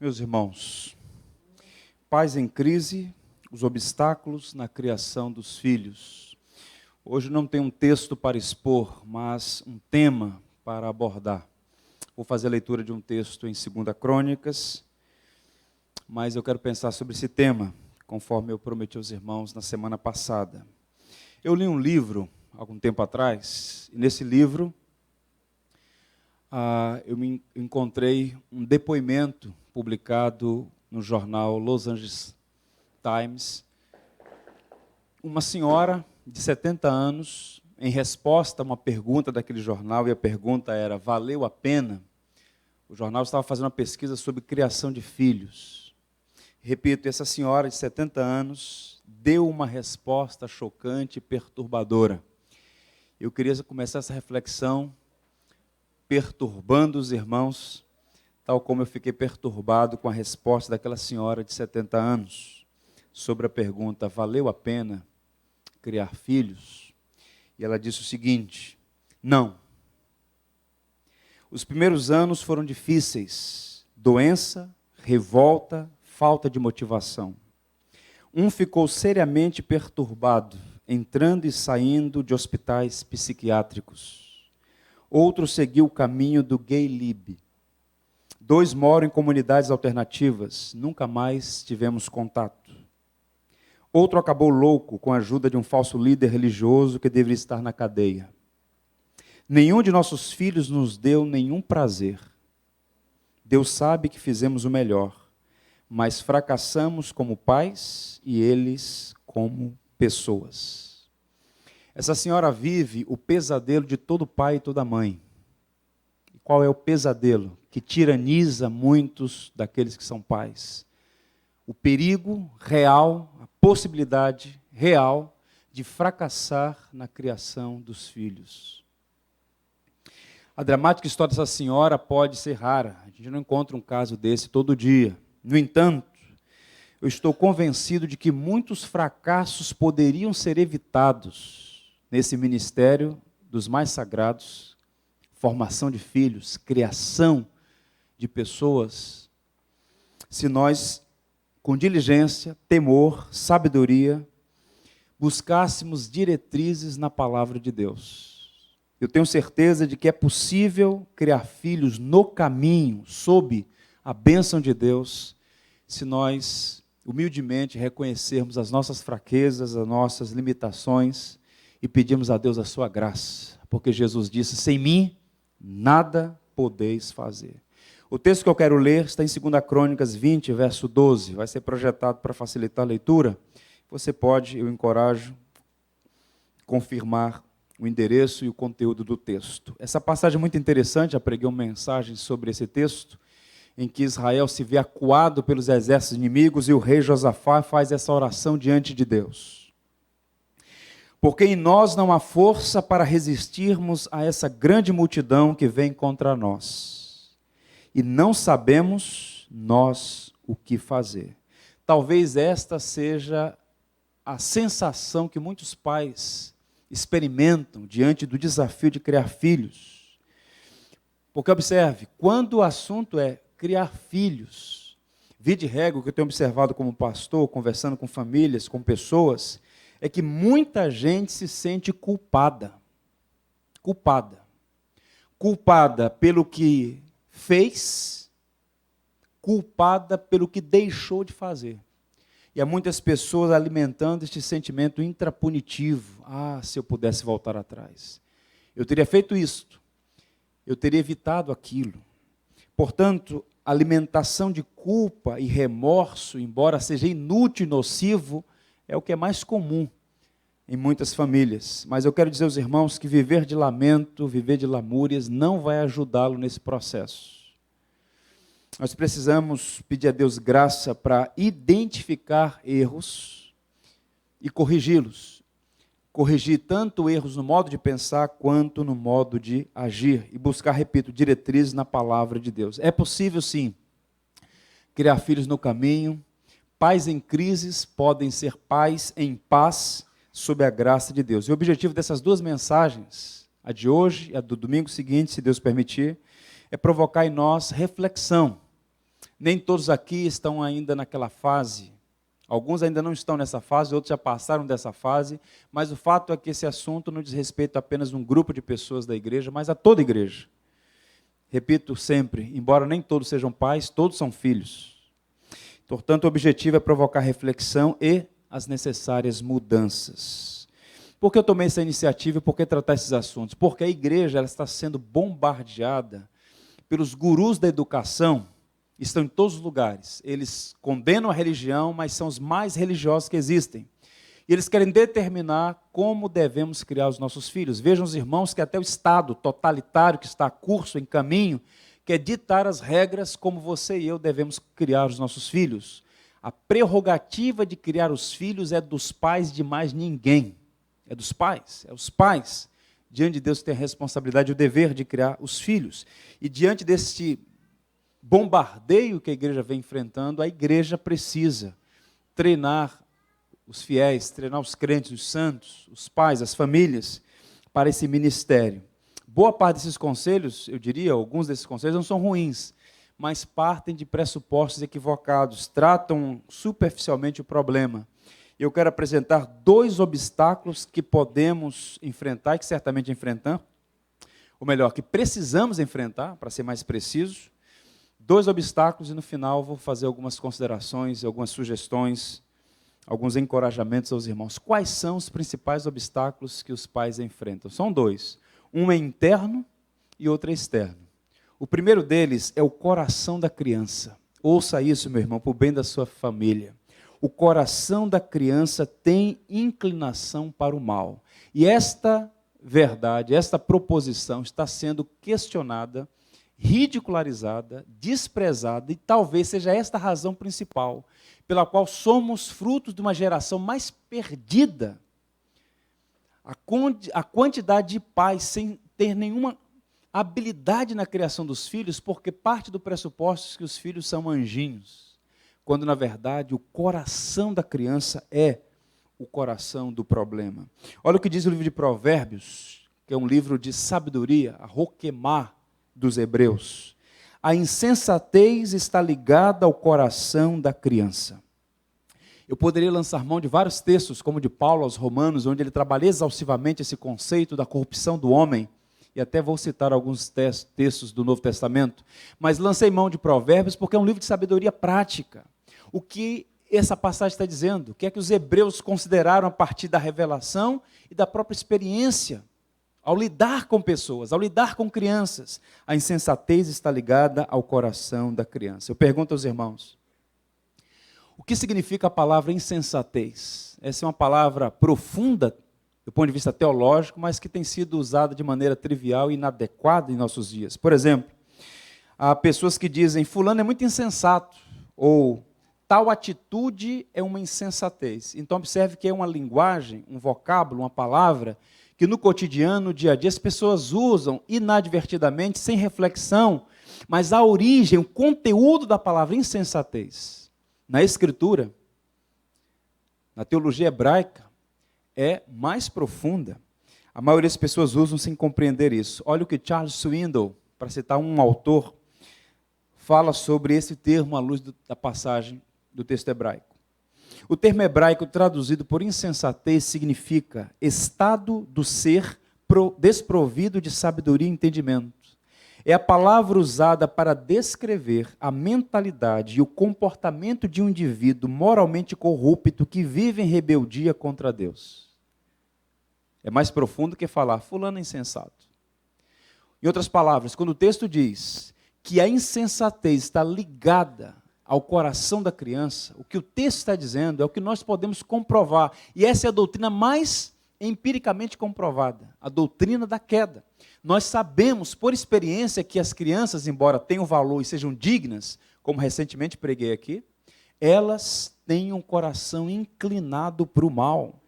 meus irmãos. Pais em crise, os obstáculos na criação dos filhos. Hoje não tem um texto para expor, mas um tema para abordar. Vou fazer a leitura de um texto em 2 Crônicas, mas eu quero pensar sobre esse tema, conforme eu prometi aos irmãos na semana passada. Eu li um livro, algum tempo atrás, e nesse livro eu me encontrei um depoimento publicado no jornal Los Angeles Times. Uma senhora de 70 anos, em resposta a uma pergunta daquele jornal, e a pergunta era: valeu a pena? O jornal estava fazendo uma pesquisa sobre criação de filhos. Repito, essa senhora de 70 anos deu uma resposta chocante e perturbadora. Eu queria começar essa reflexão perturbando os irmãos, tal como eu fiquei perturbado com a resposta daquela senhora de 70 anos sobre a pergunta: valeu a pena criar filhos? E ela disse o seguinte: não. Os primeiros anos foram difíceis, doença, revolta, falta de motivação. Um ficou seriamente perturbado, entrando e saindo de hospitais psiquiátricos. Outro seguiu o caminho do gay lib. 2 moram em comunidades alternativas, nunca mais tivemos contato. Outro acabou louco com a ajuda de um falso líder religioso que deveria estar na cadeia. Nenhum de nossos filhos nos deu nenhum prazer. Deus sabe que fizemos o melhor, mas fracassamos como pais e eles como pessoas. Essa senhora vive o pesadelo de todo pai e toda mãe. E qual é o pesadelo que tiraniza muitos daqueles que são pais? O perigo real, a possibilidade real de fracassar na criação dos filhos. A dramática história dessa senhora pode ser rara. A gente não encontra um caso desse todo dia. No entanto, eu estou convencido de que muitos fracassos poderiam ser evitados nesse ministério dos mais sagrados, formação de filhos, criação de pessoas, se nós, com diligência, temor, sabedoria, buscássemos diretrizes na palavra de Deus. Eu tenho certeza de que é possível criar filhos no caminho, sob a bênção de Deus, se nós humildemente reconhecermos as nossas fraquezas, as nossas limitações, e pedimos a Deus a sua graça, porque Jesus disse: sem mim, nada podeis fazer. O texto que eu quero ler está em 2 Crônicas 20, verso 12, vai ser projetado para facilitar a leitura. Você pode, eu encorajo, confirmar o endereço e o conteúdo do texto. Essa passagem é muito interessante, já preguei uma mensagem sobre esse texto, em que Israel se vê acuado pelos exércitos inimigos e o rei Josafá faz essa oração diante de Deus. Porque em nós não há força para resistirmos a essa grande multidão que vem contra nós. E não sabemos nós o que fazer. Talvez esta seja a sensação que muitos pais experimentam diante do desafio de criar filhos. Porque observe, quando o assunto é criar filhos, via de regra, o que eu tenho observado como pastor, conversando com famílias, com pessoas, é que muita gente se sente culpada. Culpada pelo que fez, culpada pelo que deixou de fazer. E há muitas pessoas alimentando este sentimento intrapunitivo. Ah, se eu pudesse voltar atrás. Eu teria feito isto. Eu teria evitado aquilo. Portanto, a alimentação de culpa e remorso, embora seja inútil e nocivo, é o que é mais comum em muitas famílias. Mas eu quero dizer aos irmãos que viver de lamento, viver de lamúrias, não vai ajudá-lo nesse processo. Nós precisamos pedir a Deus graça para identificar erros e corrigi-los. Corrigir tanto erros no modo de pensar, quanto no modo de agir. E buscar, repito, diretrizes na palavra de Deus. É possível, sim, criar filhos no caminho. Pais em crises podem ser pais em paz, sob a graça de Deus. E o objetivo dessas 2 mensagens, a de hoje e a do domingo seguinte, se Deus permitir, é provocar em nós reflexão Nem todos aqui estão ainda naquela fase. Alguns ainda não estão nessa fase, outros já passaram dessa fase, mas o fato é que esse assunto não diz respeito a apenas um grupo de pessoas da igreja, mas a toda a igreja. Repito sempre, embora nem todos sejam pais, todos são filhos. Portanto, o objetivo é provocar reflexão e as necessárias mudanças. Por que eu tomei essa iniciativa e por que tratar esses assuntos? Porque a igreja ela está sendo bombardeada pelos gurus da educação, estão em todos os lugares. Eles condenam a religião, mas são os mais religiosos que existem. E eles querem determinar como devemos criar os nossos filhos. Vejam os irmãos que até o Estado totalitário que está a curso, em caminho, quer ditar as regras como você e eu devemos criar os nossos filhos. A prerrogativa de criar os filhos é dos pais de mais ninguém. É dos pais, é os pais. Diante de Deus tem a responsabilidade e o dever de criar os filhos. E diante deste bombardeio que a igreja vem enfrentando, a igreja precisa treinar os fiéis, treinar os crentes, os santos, os pais, as famílias, para esse ministério. Boa parte desses conselhos, eu diria, alguns desses conselhos não são ruins, mas partem de pressupostos equivocados, tratam superficialmente o problema. Eu quero apresentar 2 obstáculos que podemos enfrentar e que certamente enfrentamos, ou melhor, que precisamos enfrentar, para ser mais preciso. 2 obstáculos e no final vou fazer algumas considerações, algumas sugestões, alguns encorajamentos aos irmãos. Quais são os principais obstáculos que os pais enfrentam? São 2. Um é interno e outro é externo. O primeiro deles é o coração da criança. Ouça isso, meu irmão, para o bem da sua família. O coração da criança tem inclinação para o mal. E esta verdade, esta proposição está sendo questionada, ridicularizada, desprezada, e talvez seja esta a razão principal pela qual somos frutos de uma geração mais perdida. A quantidade de pais sem ter nenhuma habilidade na criação dos filhos, porque parte do pressuposto é que os filhos são anjinhos, quando na verdade o coração da criança é o coração do problema. Olha o que diz o livro de Provérbios, que é um livro de sabedoria, a Roquemá dos hebreus. A insensatez está ligada ao coração da criança. Eu poderia lançar mão de vários textos, como de Paulo aos Romanos, onde ele trabalha exaustivamente esse conceito da corrupção do homem, e até vou citar alguns textos do Novo Testamento, mas lancei mão de Provérbios porque é um livro de sabedoria prática. O que essa passagem está dizendo? O que é que os hebreus consideraram a partir da revelação e da própria experiência? Ao lidar com pessoas, ao lidar com crianças, a insensatez está ligada ao coração da criança. Eu pergunto aos irmãos, o que significa a palavra insensatez? Essa é uma palavra profunda, do ponto de vista teológico, mas que tem sido usada de maneira trivial e inadequada em nossos dias. Por exemplo, há pessoas que dizem, fulano é muito insensato, ou tal atitude é uma insensatez. Então observe que é uma linguagem, um vocábulo, uma palavra, que no cotidiano, no dia a dia, as pessoas usam inadvertidamente, sem reflexão, mas a origem, o conteúdo da palavra insensatez, na Escritura, na teologia hebraica, é mais profunda. A maioria das pessoas usam sem compreender isso. Olha o que Charles Swindoll, para citar um autor, fala sobre esse termo à luz da passagem do texto hebraico. O termo hebraico traduzido por insensatez significa estado do ser desprovido de sabedoria e entendimento. É a palavra usada para descrever a mentalidade e o comportamento de um indivíduo moralmente corrupto que vive em rebeldia contra Deus. É mais profundo que falar, fulano é insensato. Em outras palavras, quando o texto diz que a insensatez está ligada ao coração da criança, o que o texto está dizendo é o que nós podemos comprovar. E essa é a doutrina mais empiricamente comprovada, a doutrina da queda. Nós sabemos, por experiência, que as crianças, embora tenham valor e sejam dignas, como recentemente preguei aqui, elas têm um coração inclinado para o mal.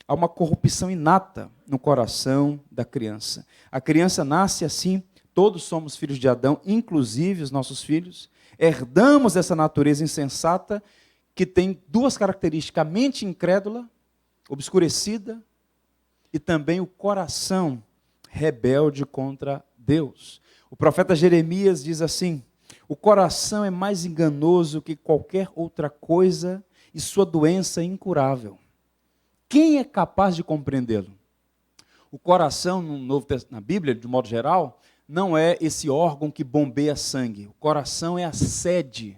Há uma corrupção inata no coração da criança. A criança nasce assim, todos somos filhos de Adão, inclusive os nossos filhos. Herdamos essa natureza insensata que tem 2 características, a mente incrédula, obscurecida, e também o coração rebelde contra Deus. O profeta Jeremias diz assim, O coração é mais enganoso que qualquer outra coisa e sua doença é incurável. Quem é capaz de compreendê-lo? O coração, na Bíblia, de modo geral, não é esse órgão que bombeia sangue. O coração é a sede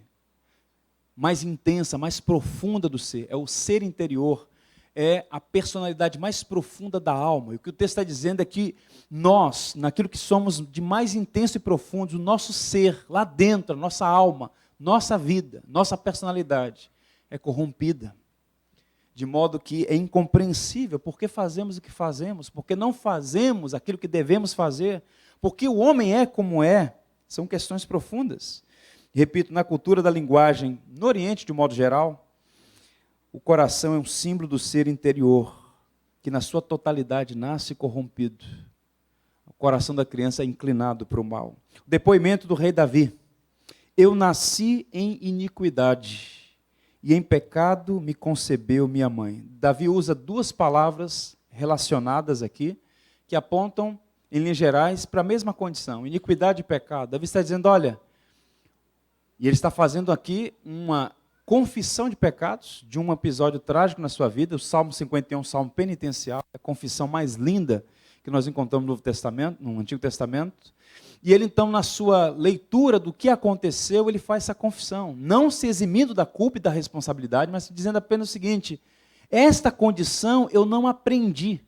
mais intensa, mais profunda do ser. É o ser interior, é a personalidade mais profunda da alma. E o que o texto está dizendo é que nós, naquilo que somos de mais intenso e profundo, o nosso ser, lá dentro, a nossa alma, nossa vida, nossa personalidade, é corrompida. De modo que é incompreensível porque fazemos o que fazemos, porque não fazemos aquilo que devemos fazer, porque o homem é como é, são questões profundas. Repito, na cultura da linguagem, no Oriente de modo geral, o coração é um símbolo do ser interior, que na sua totalidade nasce corrompido. O coração da criança é inclinado para o mal. O depoimento do rei Davi: eu nasci em iniquidade, e em pecado me concebeu minha mãe. Davi usa duas palavras relacionadas aqui, que apontam, em linhas gerais, para a mesma condição, iniquidade e pecado. Davi está dizendo, olha, e ele está fazendo aqui uma confissão de pecados, de um episódio trágico na sua vida. O Salmo 51, um salmo penitencial, é a confissão mais linda que nós encontramos no Novo Testamento, no Antigo Testamento. E ele então, na sua leitura do que aconteceu, ele faz essa confissão, não se eximindo da culpa e da responsabilidade, mas dizendo apenas o seguinte: esta condição eu não aprendi.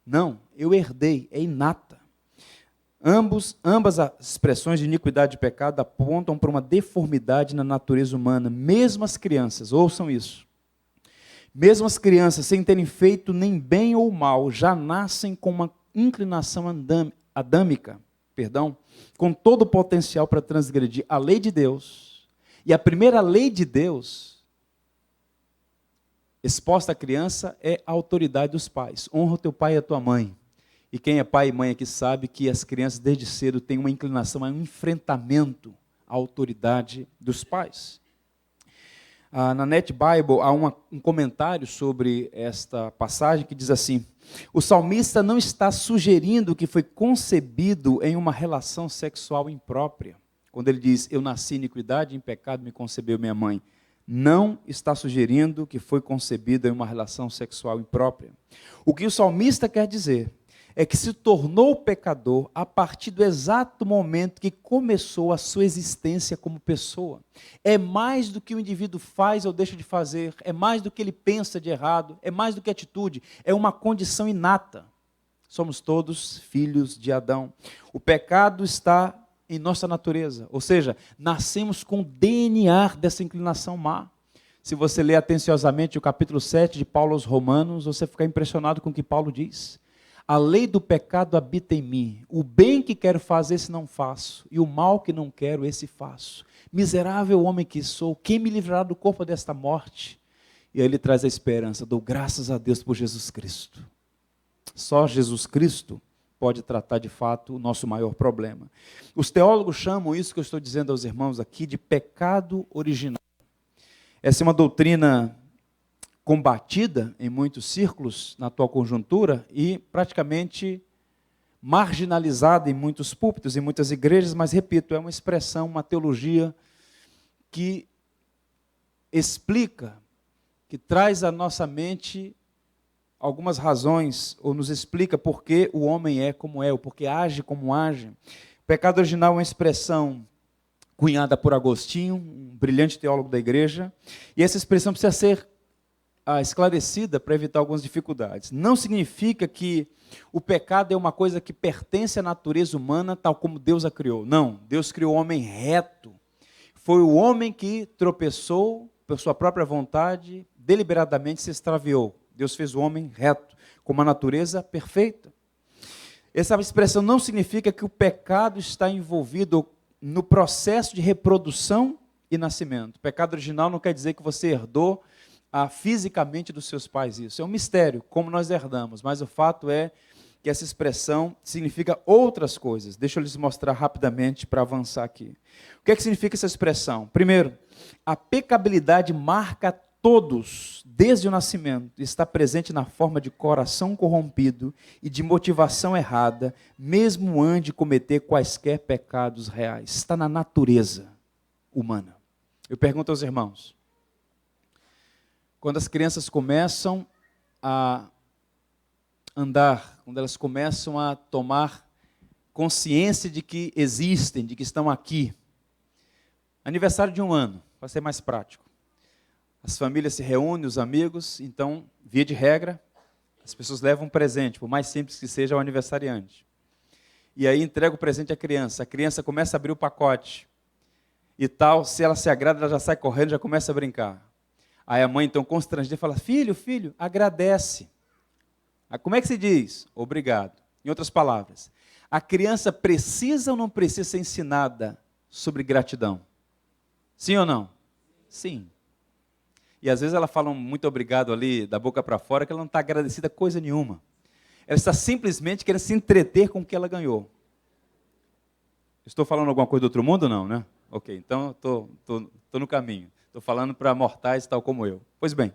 Não, eu herdei, é inata. Ambas as expressões de iniquidade e pecado apontam para uma deformidade na natureza humana. Mesmo as crianças, ouçam isso, mesmo as crianças, sem terem feito nem bem ou mal, já nascem com uma inclinação adâmica, com todo o potencial para transgredir a lei de Deus. E a primeira lei de Deus, exposta à criança, é a autoridade dos pais. Honra o teu pai e a tua mãe. E quem é pai e mãe aqui sabe que as crianças desde cedo têm uma inclinação a um enfrentamento à autoridade dos pais. Na Net Bible há um comentário sobre esta passagem que diz assim: o salmista não está sugerindo que foi concebido em uma relação sexual imprópria. Quando ele diz, eu nasci em iniquidade, em pecado me concebeu minha mãe. Não está sugerindo que foi concebido em uma relação sexual imprópria. O que o salmista quer dizer é que se tornou pecador a partir do exato momento que começou a sua existência como pessoa. É mais do que o indivíduo faz ou deixa de fazer, é mais do que ele pensa de errado, é mais do que atitude, é uma condição inata. Somos todos filhos de Adão. O pecado está em nossa natureza, ou seja, nascemos com o DNA dessa inclinação má. Se você ler atenciosamente o capítulo 7 de Paulo aos Romanos, você fica impressionado com o que Paulo diz. A lei do pecado habita em mim. O bem que quero fazer, esse não faço. E o mal que não quero, esse faço. Miserável homem que sou, quem me livrará do corpo desta morte? E aí ele traz a esperança. Dou graças a Deus por Jesus Cristo. Só Jesus Cristo pode tratar de fato o nosso maior problema. Os teólogos chamam isso que eu estou dizendo aos irmãos aqui de pecado original. Essa é uma doutrina combatida em muitos círculos na atual conjuntura e praticamente marginalizada em muitos púlpitos, em muitas igrejas, mas repito, é uma expressão, uma teologia que explica, que traz à nossa mente algumas razões, ou nos explica por que o homem é como é, ou por que age como age. O pecado original é uma expressão cunhada por Agostinho, um brilhante teólogo da igreja, e essa expressão precisa ser esclarecida para evitar algumas dificuldades. Não significa que o pecado é uma coisa que pertence à natureza humana, tal como Deus a criou. Não, Deus criou o homem reto. Foi o homem que tropeçou por sua própria vontade, deliberadamente se extraviou. Deus fez o homem reto, com uma natureza perfeita. Essa expressão não significa que o pecado está envolvido no processo de reprodução e nascimento. O pecado original não quer dizer que você herdou fisicamente dos seus pais isso. É um mistério, como nós herdamos, mas o fato é que essa expressão significa outras coisas. Deixa eu lhes mostrar rapidamente para avançar aqui. O que é que significa essa expressão? Primeiro, a pecabilidade marca todos, desde o nascimento, está presente na forma de coração corrompido e de motivação errada, mesmo antes de cometer quaisquer pecados reais. Está na natureza humana. Eu pergunto aos irmãos, quando as crianças começam a andar, quando elas começam a tomar consciência de que existem, de que estão aqui, aniversário de 1 ano, para ser mais prático, as famílias se reúnem, os amigos, então, via de regra, as pessoas levam um presente, por mais simples que seja o aniversariante. E aí entrega o presente à criança, a criança começa a abrir o pacote, e tal, se ela se agrada, ela já sai correndo, já começa a brincar. Aí a mãe, então, constrangida, fala, filho, agradece. Como é que se diz? Obrigado. Em outras palavras, a criança precisa ou não precisa ser ensinada sobre gratidão? Sim ou não? Sim. E às vezes ela fala um muito obrigado ali, da boca para fora, que ela não está agradecida a coisa nenhuma. Ela está simplesmente querendo se entreter com o que ela ganhou. Estou falando alguma coisa do outro mundo? Não, né? Ok, então estou no caminho. Estou falando para mortais tal como eu. Pois bem,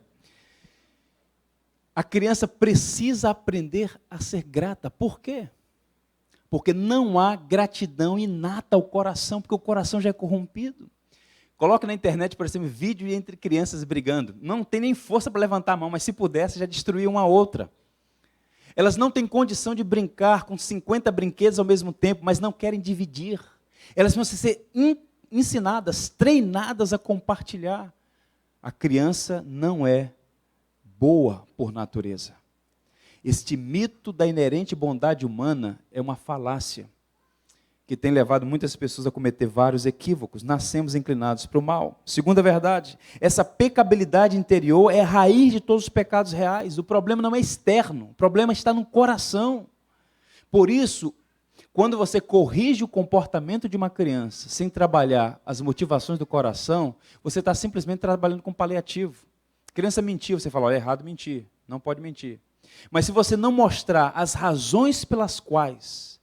a criança precisa aprender a ser grata. Por quê? Porque não há gratidão inata ao coração, porque o coração já é corrompido. Coloque na internet, por exemplo, vídeo entre crianças brigando. Não tem nem força para levantar a mão, mas se pudesse, já destruía uma a outra. Elas não têm condição de brincar com 50 brinquedos ao mesmo tempo, mas não querem dividir. Elas vão ser ensinadas, treinadas a compartilhar. A criança não é boa por natureza. Este mito da inerente bondade humana é uma falácia que tem levado muitas pessoas a cometer vários equívocos. Nascemos inclinados para o mal. Segunda verdade, essa pecabilidade interior é a raiz de todos os pecados reais. O problema não é externo, o problema está no coração. Por isso, quando você corrige o comportamento de uma criança sem trabalhar as motivações do coração, você está simplesmente trabalhando com paliativo. A criança mentiu, você fala, olha, é errado mentir, não pode mentir. Mas se você não mostrar as razões pelas quais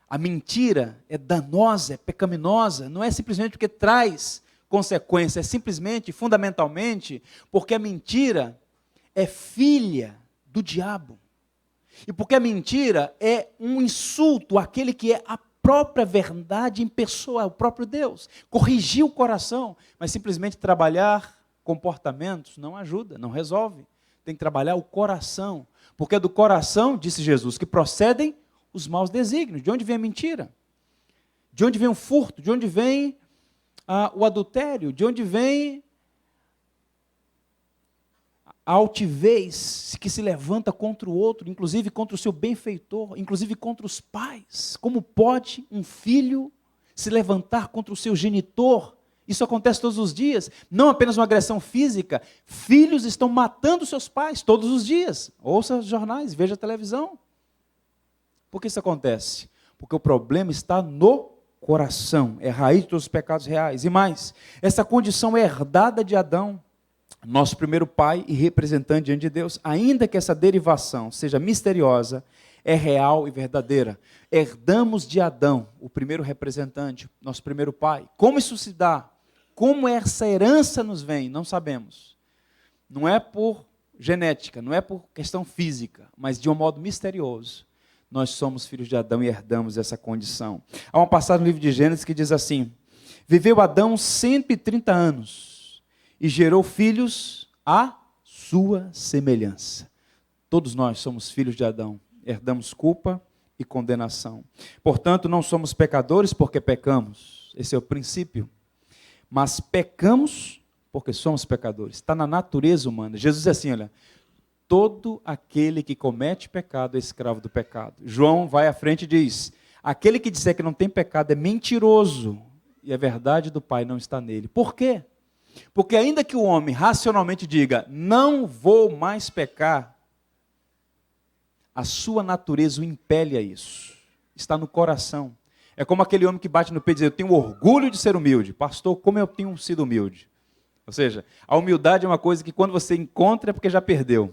a mentira é danosa, é pecaminosa, não é simplesmente porque traz consequência, é simplesmente, fundamentalmente, porque a mentira é filha do diabo. E porque a mentira é um insulto àquele que é a própria verdade em pessoa, o próprio Deus. Corrigir o coração, mas simplesmente trabalhar comportamentos não ajuda, não resolve. Tem que trabalhar o coração, porque é do coração, disse Jesus, que procedem os maus desígnios. De onde vem a mentira? De onde vem o furto? De onde vem o adultério? De onde vem a altivez que se levanta contra o outro, inclusive contra o seu benfeitor, inclusive contra os pais? Como pode um filho se levantar contra o seu genitor? Isso acontece todos os dias, não apenas uma agressão física, filhos estão matando seus pais todos os dias. Ouça os jornais, veja a televisão. Por que isso acontece? Porque o problema está no coração, é a raiz de todos os pecados reais. E mais, essa condição é herdada de Adão, nosso primeiro pai e representante diante de Deus, ainda que essa derivação seja misteriosa, é real e verdadeira. Herdamos de Adão, o primeiro representante, nosso primeiro pai. Como isso se dá? Como essa herança nos vem? Não sabemos. Não é por genética, não é por questão física, mas de um modo misterioso. Nós somos filhos de Adão e herdamos essa condição. Há uma passagem no livro de Gênesis que diz assim: viveu Adão 130 anos e gerou filhos à sua semelhança. Todos nós somos filhos de Adão, herdamos culpa e condenação. Portanto, não somos pecadores porque pecamos. Esse é o princípio. Mas pecamos porque somos pecadores. Está na natureza humana. Jesus diz assim, olha, todo aquele que comete pecado é escravo do pecado. João vai à frente e diz, aquele que disser que não tem pecado é mentiroso e a verdade do Pai não está nele. Por quê? Porque ainda que o homem racionalmente diga, não vou mais pecar, a sua natureza o impele a isso. Está no coração. É como aquele homem que bate no peito e diz, eu tenho orgulho de ser humilde. Pastor, como eu tenho sido humilde? Ou seja, a humildade é uma coisa que quando você encontra é porque já perdeu.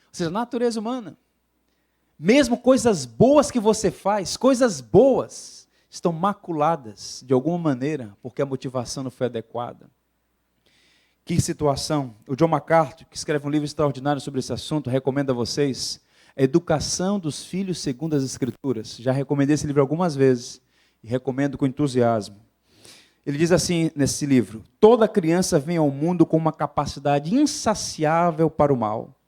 Ou seja, natureza humana. Mesmo coisas boas que você faz, coisas boas, estão maculadas de alguma maneira, porque a motivação não foi adequada. Que situação. O John MacArthur, que escreve um livro extraordinário sobre esse assunto, recomendo a vocês, A Educação dos Filhos segundo as Escrituras. Já recomendei esse livro algumas vezes e recomendo com entusiasmo. Ele diz assim nesse livro: toda criança vem ao mundo com uma capacidade insaciável para o mal.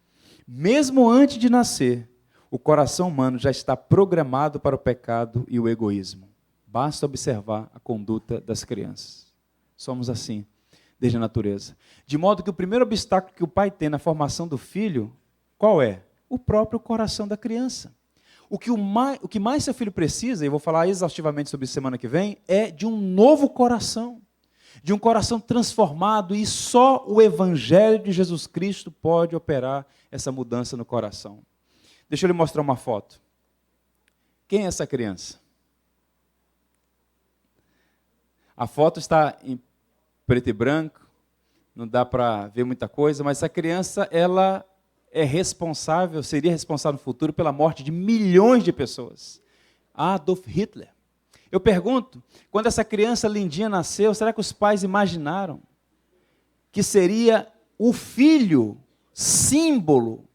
Mesmo antes de nascer, o coração humano já está programado para o pecado e o egoísmo. Basta observar a conduta das crianças. Somos assim, desde a natureza. De modo que o primeiro obstáculo que o pai tem na formação do filho, qual é? O próprio coração da criança. O que mais seu filho precisa, e eu vou falar exaustivamente sobre isso semana que vem, é de um novo coração. De um coração transformado, e só o Evangelho de Jesus Cristo pode operar essa mudança no coração. Deixa eu lhe mostrar uma foto. Quem é essa criança? A foto está em preto e branco, não dá para ver muita coisa, mas essa criança, ela é responsável, seria responsável no futuro pela morte de milhões de pessoas. Adolf Hitler. Eu pergunto, quando essa criança lindinha nasceu, será que os pais imaginaram que seria o filho símbolo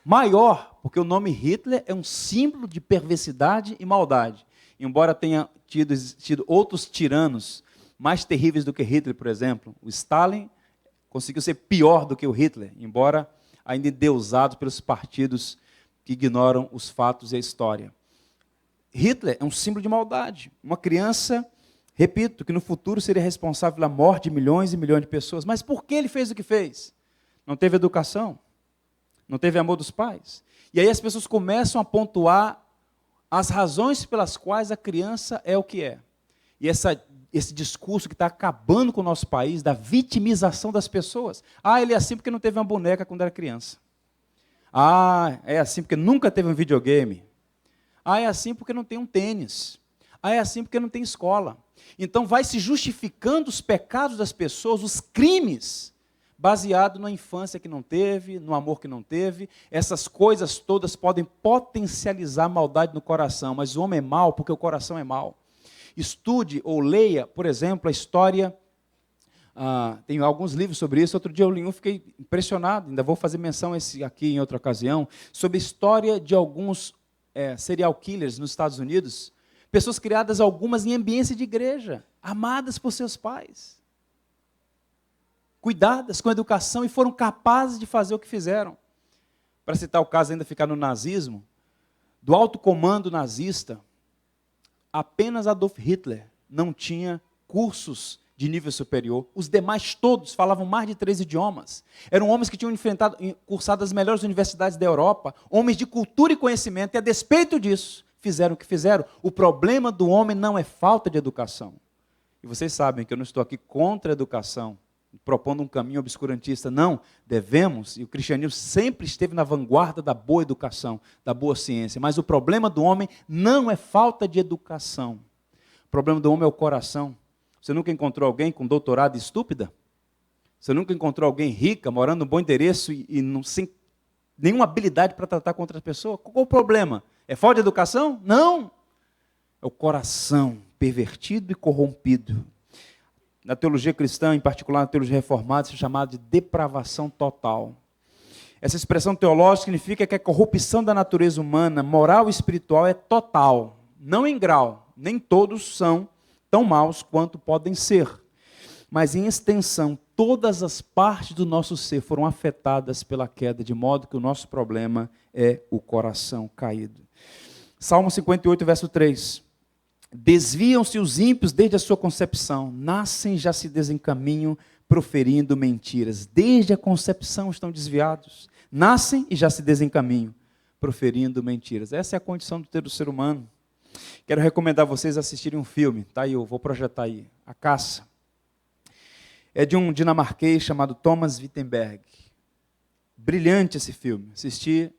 maior, porque o nome Hitler é um símbolo de perversidade e maldade. Embora tenha tido outros tiranos mais terríveis do que Hitler, por exemplo, o Stalin conseguiu ser pior do que o Hitler, embora ainda endeusado pelos partidos que ignoram os fatos e a história. Hitler é um símbolo de maldade. Uma criança, repito, que no futuro seria responsável pela morte de milhões e milhões de pessoas. Mas por que ele fez o que fez? Não teve educação? Não teve amor dos pais? E aí as pessoas começam a pontuar as razões pelas quais a criança é o que é. E esse discurso que está acabando com o nosso país, da vitimização das pessoas. Ah, ele é assim porque não teve uma boneca quando era criança. Ah, é assim porque nunca teve um videogame. Ah, é assim porque não tem um tênis. Ah, é assim porque não tem escola. Então vai se justificando os pecados das pessoas, os crimes, baseado na infância que não teve, no amor que não teve. Essas coisas todas podem potencializar a maldade no coração, mas o homem é mau porque o coração é mau. Estude ou leia, por exemplo, a história, tem alguns livros sobre isso. Outro dia eu li um, fiquei impressionado, ainda vou fazer menção a esse aqui em outra ocasião, sobre a história de alguns serial killers nos Estados Unidos, pessoas criadas algumas em ambiência de igreja, amadas por seus pais, cuidadas com educação e foram capazes de fazer o que fizeram. Para citar o caso, ainda ficar no nazismo, do alto comando nazista, apenas Adolf Hitler não tinha cursos de nível superior. Os demais todos falavam mais de 3 idiomas. Eram homens que tinham cursado as melhores universidades da Europa, homens de cultura e conhecimento, e a despeito disso, fizeram o que fizeram. O problema do homem não é falta de educação. E vocês sabem que eu não estou aqui contra a educação, propondo um caminho obscurantista. Não, devemos, e o cristianismo sempre esteve na vanguarda da boa educação, da boa ciência. Mas o problema do homem não é falta de educação. O problema do homem é o coração. Você nunca encontrou alguém com doutorado estúpida? Você nunca encontrou alguém rica, morando num bom endereço e não, sem nenhuma habilidade para tratar com outra pessoa? Qual o problema? É falta de educação? Não. É o coração pervertido e corrompido. Na teologia cristã, em particular na teologia reformada, isso é chamado de depravação total. Essa expressão teológica significa que a corrupção da natureza humana, moral e espiritual, é total, não em grau. Nem todos são tão maus quanto podem ser. Mas em extensão, todas as partes do nosso ser foram afetadas pela queda, de modo que o nosso problema é o coração caído. Salmo 58, verso 3. Desviam-se os ímpios desde a sua concepção, nascem e já se desencaminham, proferindo mentiras. Desde a concepção estão desviados, nascem e já se desencaminham, proferindo mentiras. Essa é a condição do ser humano. Quero recomendar a vocês assistirem um filme, tá aí, eu vou projetar aí, A Caça. É de um dinamarquês chamado Thomas Wittenberg. Brilhante esse filme, assisti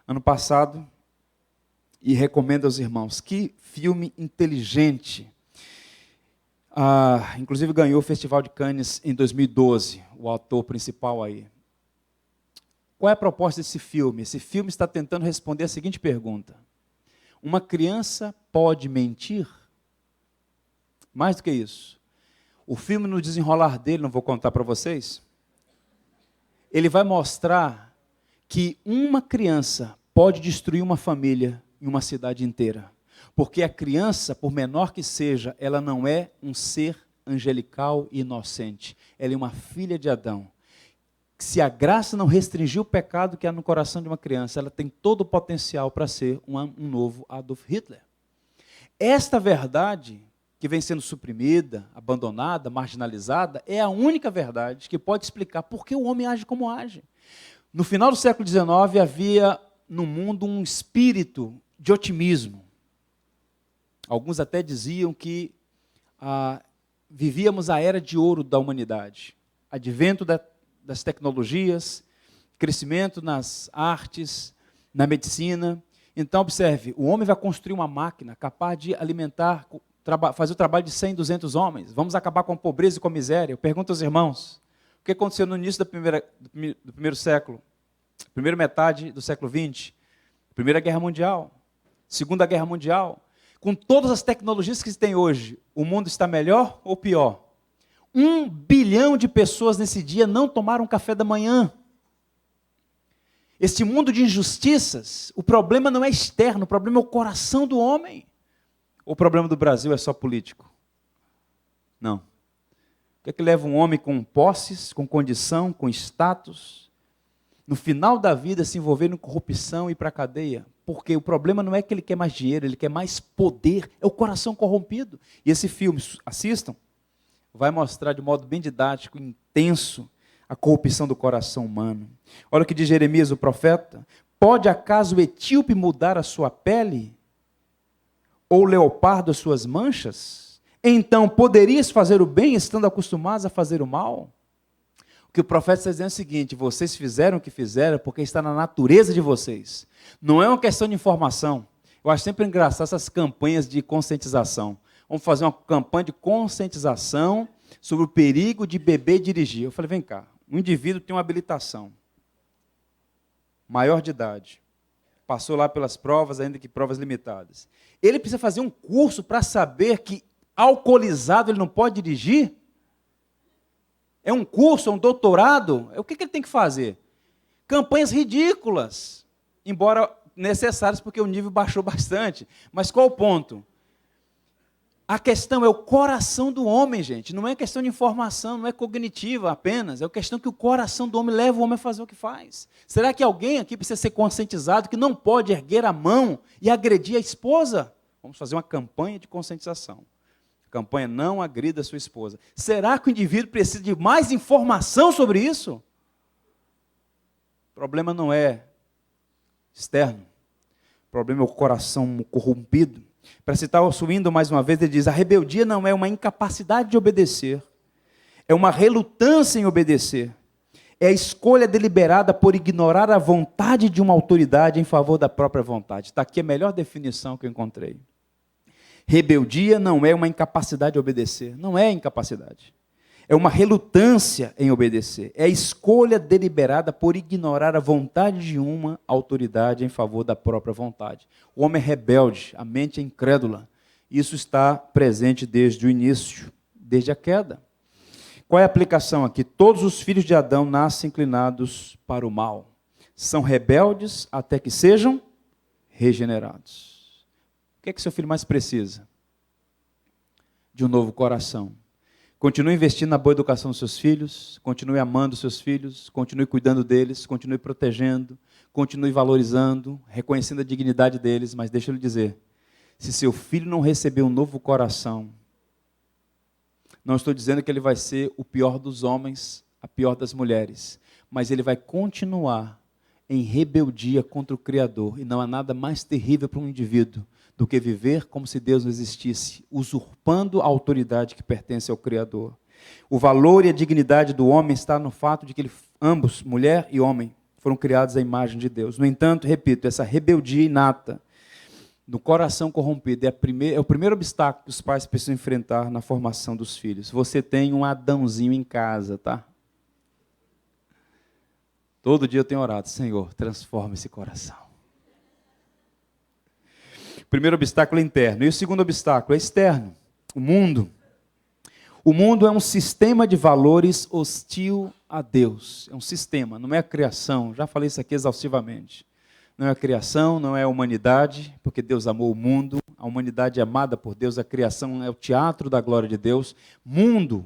ano passado e recomendo aos irmãos. Que filme inteligente. Inclusive ganhou o Festival de Cannes em 2012, o ator principal aí. Qual é a proposta desse filme? Esse filme está tentando responder a seguinte pergunta: uma criança pode mentir? Mais do que isso. O filme, no desenrolar dele, não vou contar para vocês, ele vai mostrar que uma criança pode destruir uma família e uma cidade inteira. Porque a criança, por menor que seja, ela não é um ser angelical e inocente. Ela é uma filha de Adão. Se a graça não restringir o pecado que há no coração de uma criança, ela tem todo o potencial para ser um novo Adolf Hitler. Esta verdade, que vem sendo suprimida, abandonada, marginalizada, é a única verdade que pode explicar por que o homem age como age. No final do século XIX, havia no mundo um espírito de otimismo. Alguns até diziam que vivíamos a era de ouro da humanidade. Advento das tecnologias, crescimento nas artes, na medicina. Então, observe, o homem vai construir uma máquina capaz de alimentar, fazer o trabalho de 100, 200 homens. Vamos acabar com a pobreza e com a miséria. Eu pergunto aos irmãos, o que aconteceu no início do primeiro século? Primeira metade do século XX? Primeira Guerra Mundial, Segunda Guerra Mundial. Com todas as tecnologias que se tem hoje, o mundo está melhor ou pior? 1 bilhão de pessoas nesse dia não tomaram café da manhã. Este mundo de injustiças, o problema não é externo, o problema é o coração do homem. O problema do Brasil é só político? Não. O que é que leva um homem com posses, com condição, com status, no final da vida se envolver em corrupção e ir para a cadeia? Porque o problema não é que ele quer mais dinheiro, ele quer mais poder, é o coração corrompido. E esse filme, assistam, vai mostrar de modo bem didático, intenso, a corrupção do coração humano. Olha o que diz Jeremias, o profeta: pode acaso o etíope mudar a sua pele? Ou o leopardo as suas manchas? Então, poderias fazer o bem estando acostumados a fazer o mal? O que o profeta está dizendo é o seguinte: vocês fizeram o que fizeram porque está na natureza de vocês. Não é uma questão de informação. Eu acho sempre engraçado essas campanhas de conscientização. Vamos fazer uma campanha de conscientização sobre o perigo de beber e dirigir. Eu falei, vem cá, um indivíduo tem uma habilitação, maior de idade, passou lá pelas provas, ainda que provas limitadas. Ele precisa fazer um curso para saber que alcoolizado ele não pode dirigir? É um curso, é um doutorado? O que ele tem que fazer? Campanhas ridículas, embora necessárias porque o nível baixou bastante. Mas qual o ponto? A questão é o coração do homem, gente. Não é questão de informação, não é cognitiva apenas. É a questão que o coração do homem leva o homem a fazer o que faz. Será que alguém aqui precisa ser conscientizado que não pode erguer a mão e agredir a esposa? Vamos fazer uma campanha de conscientização. A campanha não agrida a sua esposa. Será que o indivíduo precisa de mais informação sobre isso? O problema não é externo. O problema é o coração corrompido. Para citar o Swindoll mais uma vez, ele diz: a rebeldia não é uma incapacidade de obedecer, é uma relutância em obedecer. É a escolha deliberada por ignorar a vontade de uma autoridade em favor da própria vontade. Está aqui a melhor definição que eu encontrei. Rebeldia não é uma incapacidade de obedecer, não é incapacidade. É uma relutância em obedecer. É a escolha deliberada por ignorar a vontade de uma autoridade em favor da própria vontade. O homem é rebelde, a mente é incrédula. Isso está presente desde o início, desde a queda. Qual é a aplicação aqui? Todos os filhos de Adão nascem inclinados para o mal. São rebeldes até que sejam regenerados. O que é que seu filho mais precisa? De um novo coração. Continue investindo na boa educação dos seus filhos, continue amando os seus filhos, continue cuidando deles, continue protegendo, continue valorizando, reconhecendo a dignidade deles, mas deixa eu lhe dizer, se seu filho não receber um novo coração, não estou dizendo que ele vai ser o pior dos homens, a pior das mulheres, mas ele vai continuar em rebeldia contra o Criador, e não há nada mais terrível para um indivíduo do que viver como se Deus não existisse, usurpando a autoridade que pertence ao Criador. O valor e a dignidade do homem está no fato de que ambos, mulher e homem, foram criados à imagem de Deus. No entanto, repito, essa rebeldia inata do coração corrompido é o primeiro obstáculo que os pais precisam enfrentar na formação dos filhos. Você tem um Adãozinho em casa, tá? Todo dia eu tenho orado: Senhor, transforma esse coração. O primeiro obstáculo é interno. E o segundo obstáculo é externo, o mundo. O mundo é um sistema de valores hostil a Deus. É um sistema, não é a criação. Já falei isso aqui exaustivamente. Não é a criação, não é a humanidade, porque Deus amou o mundo. A humanidade é amada por Deus, a criação é o teatro da glória de Deus. Mundo,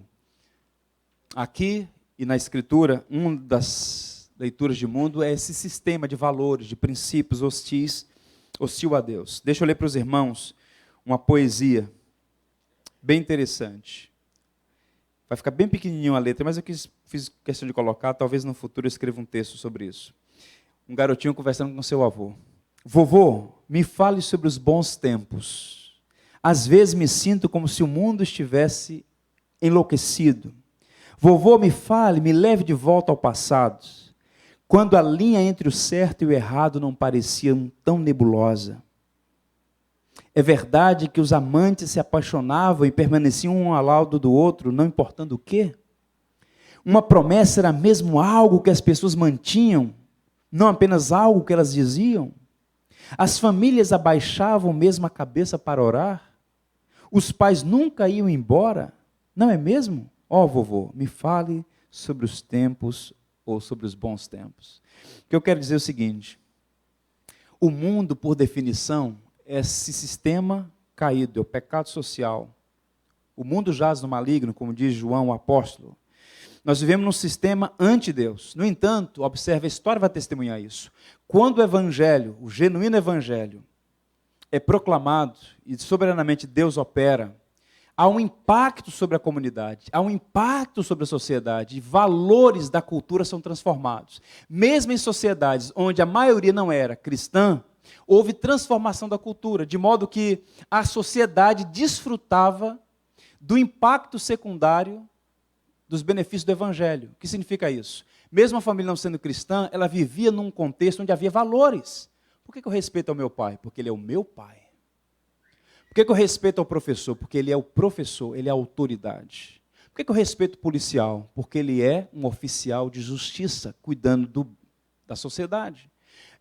aqui e na Escritura, uma das leituras de mundo é esse sistema de valores, de princípios hostil a Deus. Deixa eu ler para os irmãos uma poesia bem interessante. Vai ficar bem pequenininho a letra, mas eu fiz questão de colocar, talvez no futuro eu escreva um texto sobre isso. Um garotinho conversando com seu avô. Vovô, me fale sobre os bons tempos. Às vezes me sinto como se o mundo estivesse enlouquecido. Vovô, me fale, me leve de volta ao passado, quando a linha entre o certo e o errado não parecia tão nebulosa. É verdade que os amantes se apaixonavam e permaneciam um ao lado do outro, não importando o quê? Uma promessa era mesmo algo que as pessoas mantinham, não apenas algo que elas diziam. As famílias abaixavam mesmo a cabeça para orar. Os pais nunca iam embora, não é mesmo? Ó, vovô, me fale sobre os tempos ou sobre os bons tempos. O que eu quero dizer é o seguinte: o mundo, por definição, é esse sistema caído, é o pecado social. O mundo jaz no maligno, como diz João, o apóstolo. Nós vivemos num sistema anti-Deus. No entanto, observe, a história vai testemunhar isso. Quando o evangelho, o genuíno evangelho, é proclamado e soberanamente Deus opera, há um impacto sobre a comunidade, há um impacto sobre a sociedade, e valores da cultura são transformados. Mesmo em sociedades onde a maioria não era cristã, houve transformação da cultura, de modo que a sociedade desfrutava do impacto secundário dos benefícios do evangelho. O que significa isso? Mesmo a família não sendo cristã, ela vivia num contexto onde havia valores. Por que eu respeito ao meu pai? Porque ele é o meu pai. Por que eu respeito ao professor? Porque ele é o professor, ele é a autoridade. Por que eu respeito o policial? Porque ele é um oficial de justiça, cuidando da sociedade.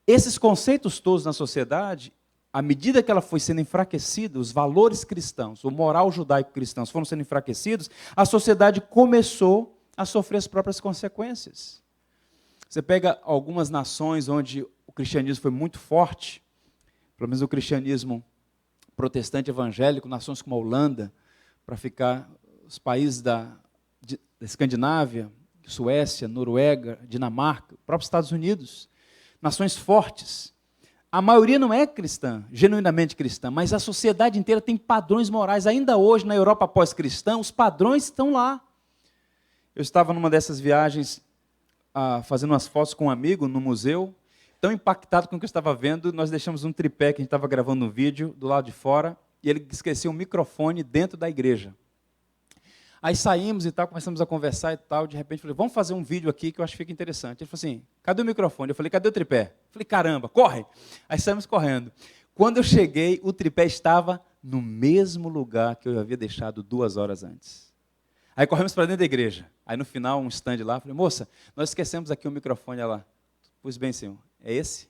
Esses conceitos todos na sociedade, à medida que ela foi sendo enfraquecida, os valores cristãos, o moral judaico-cristão foram sendo enfraquecidos, a sociedade começou a sofrer as próprias consequências. Você pega algumas nações onde o cristianismo foi muito forte, pelo menos o cristianismo protestante evangélico, nações como a Holanda, para ficar os países da Escandinávia, Suécia, Noruega, Dinamarca, próprios Estados Unidos, nações fortes. A maioria não é cristã, genuinamente cristã, mas a sociedade inteira tem padrões morais. Ainda hoje, na Europa pós-cristã, os padrões estão lá. Eu estava numa dessas viagens, fazendo umas fotos com um amigo no museu, tão impactado com o que eu estava vendo, nós deixamos um tripé que a gente estava gravando um vídeo do lado de fora, e ele esqueceu um microfone dentro da igreja. Aí saímos e tal, começamos a conversar e tal, de repente falei, vamos fazer um vídeo aqui que eu acho que fica interessante. Ele falou assim, cadê o microfone? Eu falei, cadê o tripé? Eu falei, caramba, corre! Aí saímos correndo. Quando eu cheguei, o tripé estava no mesmo lugar que eu havia deixado 2 horas antes. Aí corremos para dentro da igreja. Aí no final, um stand lá, falei, moça, nós esquecemos aqui o microfone. Ela, pois bem, senhor, é esse?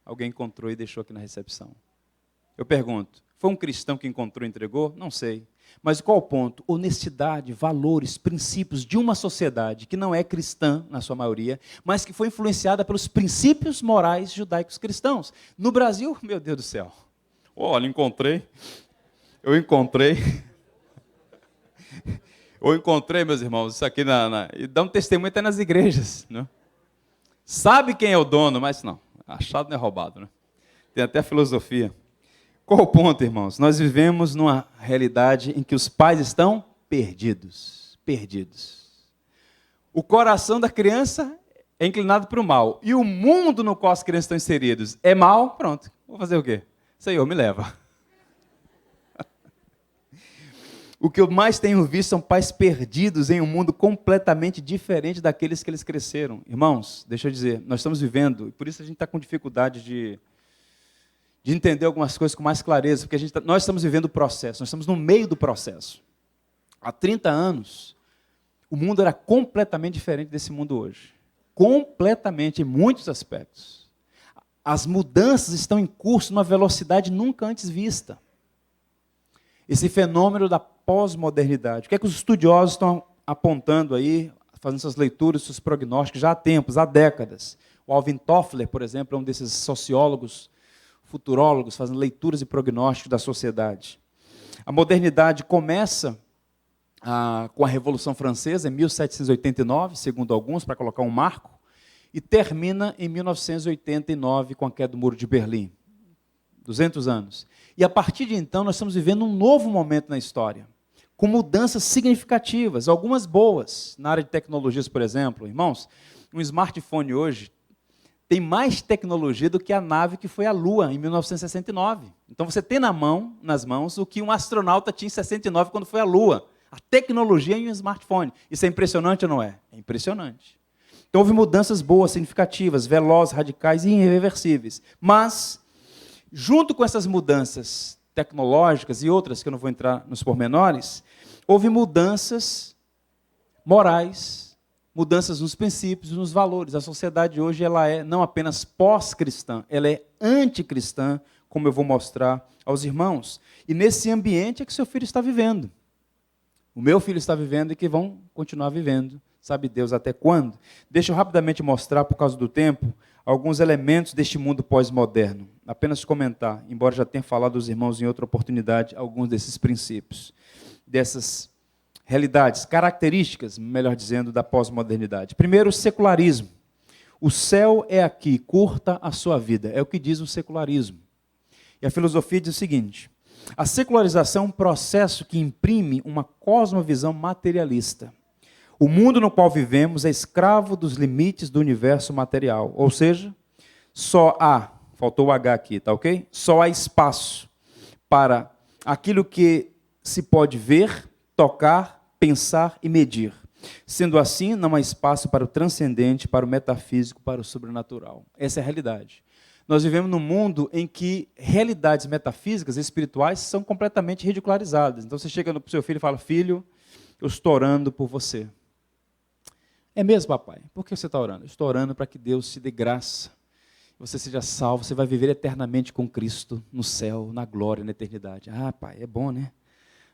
Alguém encontrou e deixou aqui na recepção. Eu pergunto, foi um cristão que encontrou e entregou? Não sei. Mas qual o ponto? Honestidade, valores, princípios de uma sociedade que não é cristã, na sua maioria, mas que foi influenciada pelos princípios morais judaicos cristãos. No Brasil, meu Deus do céu. Olha, eu encontrei, meus irmãos, isso aqui e dá um testemunho até nas igrejas, né? Sabe quem é o dono, mas não, achado não é roubado, né? Tem até filosofia. Qual o ponto, irmãos? Nós vivemos numa realidade em que os pais estão perdidos. O coração da criança é inclinado para o mal. E o mundo no qual as crianças estão inseridas é mal, pronto. Vou fazer o quê? Senhor, me leva. O que eu mais tenho visto são pais perdidos em um mundo completamente diferente daqueles que eles cresceram. Irmãos, deixa eu dizer, nós estamos vivendo, e por isso a gente está com dificuldade de entender algumas coisas com mais clareza, porque nós estamos vivendo o processo, nós estamos no meio do processo. Há 30 anos, o mundo era completamente diferente desse mundo hoje. Completamente, em muitos aspectos. As mudanças estão em curso numa velocidade nunca antes vista. Esse fenômeno da pós-modernidade. O que é que os estudiosos estão apontando aí, fazendo essas leituras, seus prognósticos, já há tempos, há décadas. O Alvin Toffler, por exemplo, é um desses sociólogos, futurólogos, fazendo leituras e prognósticos da sociedade. A modernidade começa com a Revolução Francesa, em 1789, segundo alguns, para colocar um marco, e termina em 1989, com a queda do Muro de Berlim. 200 anos. E a partir de então, nós estamos vivendo um novo momento na história, com mudanças significativas, algumas boas. Na área de tecnologias, por exemplo, irmãos, um smartphone hoje tem mais tecnologia do que a nave que foi à Lua em 1969. Então você tem nas mãos o que um astronauta tinha em 69 quando foi à Lua. A tecnologia em um smartphone. Isso é impressionante ou não é? É impressionante. Então houve mudanças boas, significativas, velozes, radicais e irreversíveis. Mas, junto com essas mudanças tecnológicas e outras que eu não vou entrar nos pormenores, houve mudanças morais, mudanças nos princípios, nos valores. A sociedade hoje ela é não apenas pós-cristã, ela é anticristã, como eu vou mostrar aos irmãos. E nesse ambiente é que seu filho está vivendo. O meu filho está vivendo e que vão continuar vivendo. Sabe Deus até quando? Deixa eu rapidamente mostrar, por causa do tempo, alguns elementos deste mundo pós-moderno. Apenas comentar, embora já tenha falado aos irmãos em outra oportunidade, alguns desses princípios, dessas realidades, características, melhor dizendo, da pós-modernidade. Primeiro, o secularismo. O céu é aqui, curta a sua vida. É o que diz o secularismo. E a filosofia diz o seguinte: a secularização é um processo que imprime uma cosmovisão materialista. O mundo no qual vivemos é escravo dos limites do universo material. Ou seja, só há, faltou o H aqui, tá ok? Só há espaço para aquilo que se pode ver, tocar, pensar e medir. Sendo assim, não há espaço para o transcendente, para o metafísico, para o sobrenatural. Essa é a realidade. Nós vivemos num mundo em que realidades metafísicas e espirituais são completamente ridicularizadas. Então você chega para o seu filho e fala: filho, eu estou orando por você. É mesmo, papai? Por que você está orando? Eu estou orando para que Deus te dê graça, você seja salvo, você vai viver eternamente com Cristo no céu, na glória, na eternidade. Ah, pai, é bom, né?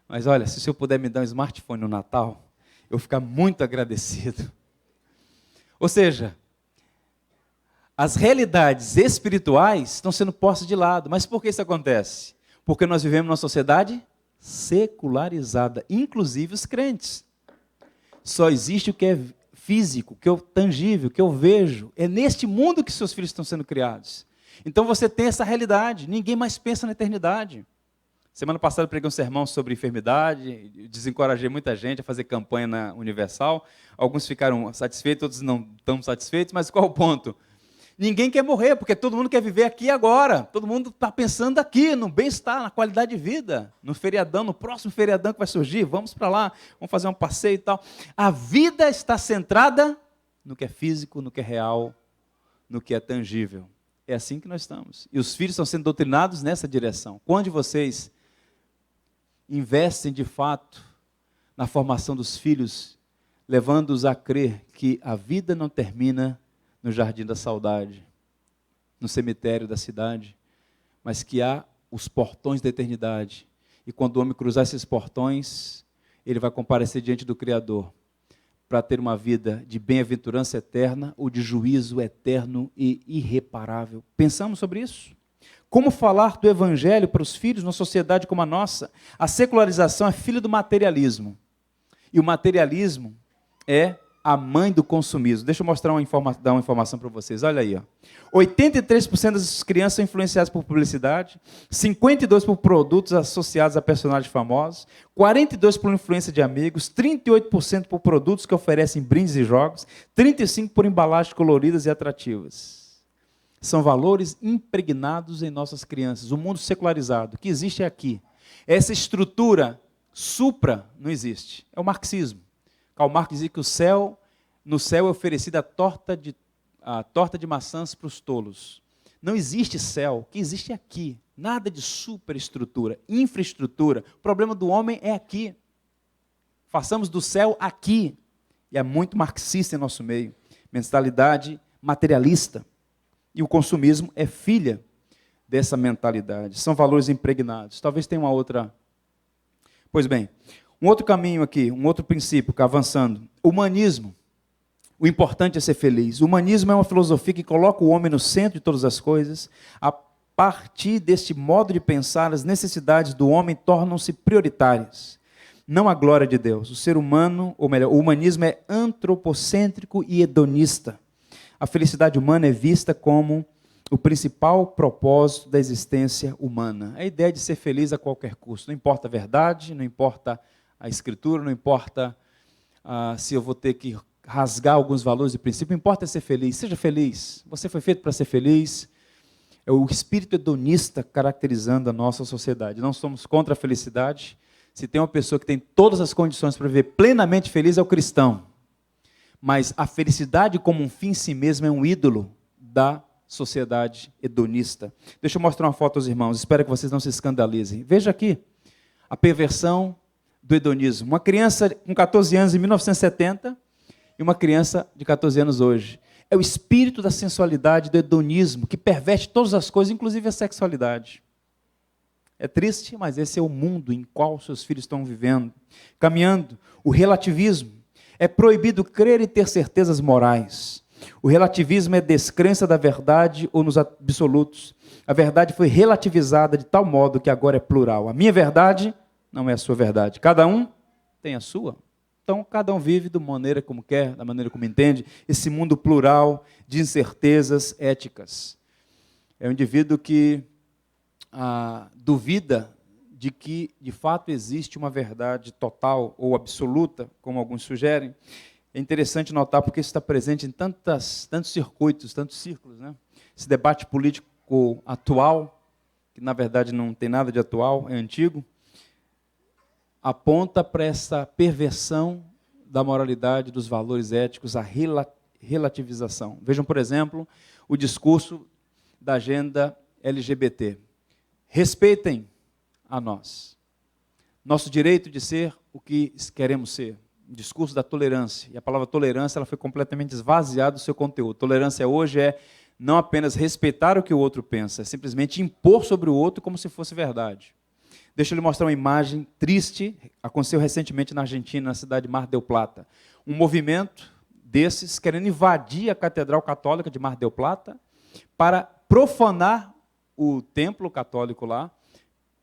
Mas olha, se o senhor puder me dar um smartphone no Natal, eu vou ficar muito agradecido. Ou seja, as realidades espirituais estão sendo postas de lado. Mas por que isso acontece? Porque nós vivemos numa sociedade secularizada, inclusive os crentes. Só existe o que é físico, que é tangível, que eu vejo. É neste mundo que seus filhos estão sendo criados. Então você tem essa realidade. Ninguém mais pensa na eternidade. Semana passada eu preguei um sermão sobre enfermidade, desencorajei muita gente a fazer campanha na Universal. Alguns ficaram satisfeitos, outros não estão satisfeitos, mas qual o ponto? Ninguém quer morrer, porque todo mundo quer viver aqui e agora. Todo mundo está pensando aqui, no bem-estar, na qualidade de vida, no feriadão, no próximo feriadão que vai surgir, vamos para lá, vamos fazer um passeio e tal. A vida está centrada no que é físico, no que é real, no que é tangível. É assim que nós estamos. E os filhos estão sendo doutrinados nessa direção. Quando vocês investem de fato na formação dos filhos, levando-os a crer que a vida não termina no jardim da saudade, no cemitério da cidade, mas que há os portões da eternidade. E quando o homem cruzar esses portões, ele vai comparecer diante do Criador para ter uma vida de bem-aventurança eterna ou de juízo eterno e irreparável. Pensamos sobre isso? Como falar do evangelho para os filhos numa sociedade como a nossa? A secularização é filha do materialismo. E o materialismo é a mãe do consumismo. Deixa eu mostrar dar uma informação para vocês. Olha aí. 83% das crianças são influenciadas por publicidade, 52% por produtos associados a personagens famosos, 42% por influência de amigos, 38% por produtos que oferecem brindes e jogos, 35% por embalagens coloridas e atrativas. São valores impregnados em nossas crianças. O mundo secularizado que existe aqui. Essa estrutura supra não existe. É o marxismo. Karl Marx dizia que no céu é oferecida a torta de maçãs para os tolos. Não existe céu, o que existe é aqui. Nada de superestrutura, infraestrutura. O problema do homem é aqui. Façamos do céu aqui. E é muito marxista em nosso meio. Mentalidade materialista. E o consumismo é filha dessa mentalidade. São valores impregnados. Talvez tenha uma outra Pois bem, um outro caminho aqui, um outro princípio, avançando. Humanismo. O importante é ser feliz. O humanismo é uma filosofia que coloca o homem no centro de todas as coisas. A partir deste modo de pensar, as necessidades do homem tornam-se prioritárias, não a glória de Deus. O ser humano, ou melhor, o humanismo é antropocêntrico e hedonista. A felicidade humana é vista como o principal propósito da existência humana. A ideia de ser feliz a qualquer custo. Não importa a verdade, não importa a escritura, não importa se eu vou ter que rasgar alguns valores e princípios, não importa ser feliz. Seja feliz. Você foi feito para ser feliz. É o espírito hedonista caracterizando a nossa sociedade. Não somos contra a felicidade. Se tem uma pessoa que tem todas as condições para viver plenamente feliz, é o cristão. Mas a felicidade como um fim em si mesmo é um ídolo da sociedade hedonista. Deixa eu mostrar uma foto aos irmãos, espero que vocês não se escandalizem. Veja aqui a perversão do hedonismo. Uma criança com 14 anos em 1970 e uma criança de 14 anos hoje. É o espírito da sensualidade, do hedonismo, que perverte todas as coisas, inclusive a sexualidade. É triste, mas esse é o mundo em qual seus filhos estão vivendo, caminhando. O relativismo. É proibido crer e ter certezas morais. O relativismo é descrença da verdade ou nos absolutos. A verdade foi relativizada de tal modo que agora é plural. A minha verdade não é a sua verdade. Cada um tem a sua. Então, cada um vive da maneira como quer, da maneira como entende. Esse mundo plural de incertezas éticas. É um indivíduo que duvida de que, de fato, existe uma verdade total ou absoluta, como alguns sugerem. É interessante notar porque isso está presente em tantos circuitos, tantos círculos, né? Esse debate político atual, que na verdade não tem nada de atual, é antigo, aponta para essa perversão da moralidade, dos valores éticos, a relativização. Vejam, por exemplo, o discurso da agenda LGBT. Respeitem a nós. Nosso direito de ser o que queremos ser. O discurso da tolerância. E a palavra tolerância ela foi completamente esvaziada do seu conteúdo. Tolerância hoje é não apenas respeitar o que o outro pensa, é simplesmente impor sobre o outro como se fosse verdade. Deixa eu lhe mostrar uma imagem triste, aconteceu recentemente na Argentina, na cidade de Mar del Plata. Um movimento desses querendo invadir a Catedral Católica de Mar del Plata para profanar o templo católico lá,